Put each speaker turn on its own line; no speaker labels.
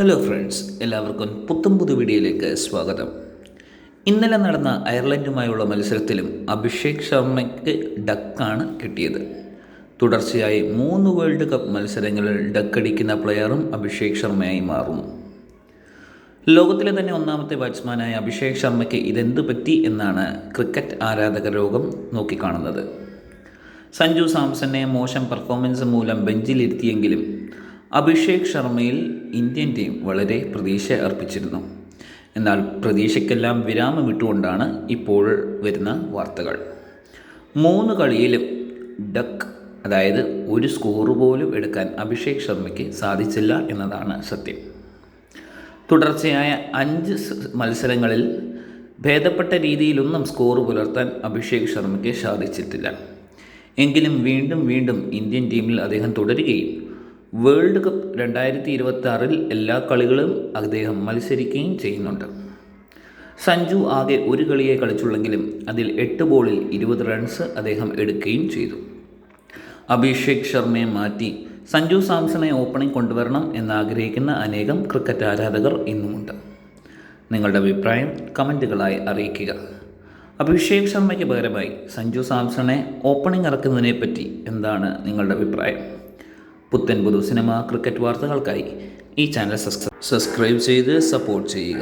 Hello friends, എല്ലാവർക്കും പുത്തൻ വീഡിയോയിലേക്ക് സ്വാഗതം. ഇന്നലെ നടന്ന അയർലൻഡുമായുള്ള മത്സരത്തിലും അഭിഷേക് ശർമ്മയ്ക്ക് ഡക്കാണ് കിട്ടിയത്. തുടർച്ചയായി 3 വേൾഡ് കപ്പ് മത്സരങ്ങളിൽ ഡക്കടിക്കുന്ന പ്ലെയറും അഭിഷേക് ശർമ്മയായി മാറുന്നു. ലോകത്തിലെ തന്നെ ഒന്നാമത്തെ ബാറ്റ്സ്മാനായ അഭിഷേക് ശർമ്മയ്ക്ക് ഇതെന്ത് പറ്റി എന്നാണ് ക്രിക്കറ്റ് ആരാധക ലോകം നോക്കിക്കാണുന്നത്. സഞ്ജു സാംസനെ മോശം പെർഫോമൻസ് മൂലം ബെഞ്ചിലിരുത്തിയെങ്കിലും അഭിഷേക് ശർമ്മയിൽ ഇന്ത്യൻ ടീം വളരെ പ്രതീക്ഷ അർപ്പിച്ചിരുന്നു. എന്നാൽ പ്രതീക്ഷയ്ക്കെല്ലാം വിരാമമിട്ടുകൊണ്ടാണ് ഇപ്പോൾ വരുന്ന വാർത്തകൾ. 3 കളിയിലും ഡക്ക്, അതായത് ഒരു സ്കോർ പോലും എടുക്കാൻ അഭിഷേക് ശർമ്മയ്ക്ക് സാധിച്ചില്ല എന്നതാണ് സത്യം. തുടർച്ചയായ 5 മത്സരങ്ങളിൽ ഭേദപ്പെട്ട രീതിയിലൊന്നും സ്കോർ പുലർത്താൻ അഭിഷേക് ശർമ്മയ്ക്ക് സാധിച്ചിട്ടില്ല. എങ്കിലും വീണ്ടും ഇന്ത്യൻ ടീമിൽ അദ്ദേഹം തുടരുകയും വേൾഡ് കപ്പ് 2026 എല്ലാ കളികളും അദ്ദേഹം മത്സരിക്കുകയും ചെയ്യുന്നുണ്ട്. സഞ്ജു ആകെ ഒരു കളിയെ കളിച്ചുള്ളെങ്കിലും അതിൽ 8 ബോളിൽ 20 റൺസ് അദ്ദേഹം എടുക്കുകയും ചെയ്തു. അഭിഷേക് ശർമ്മയെ മാറ്റി സഞ്ജു സാംസണെ ഓപ്പണിംഗ് കൊണ്ടുവരണം എന്നാഗ്രഹിക്കുന്ന അനേകം ക്രിക്കറ്റ് ആരാധകർ ഇന്നുമുണ്ട്. നിങ്ങളുടെ അഭിപ്രായം കമൻറ്റുകളായി അറിയിക്കുക. അഭിഷേക് ശർമ്മയ്ക്ക് പകരമായി സഞ്ജു സാംസണെ ഓപ്പണിംഗ് ഇറക്കുന്നതിനെപ്പറ്റി എന്താണ് നിങ്ങളുടെ അഭിപ്രായം? പുതു സിനിമ ക്രിക്കറ്റ് വാർത്തകൾക്കായി ഈ ചാനൽ സബ്സ്ക്രൈബ് ചെയ്ത് സപ്പോർട്ട് ചെയ്യുക.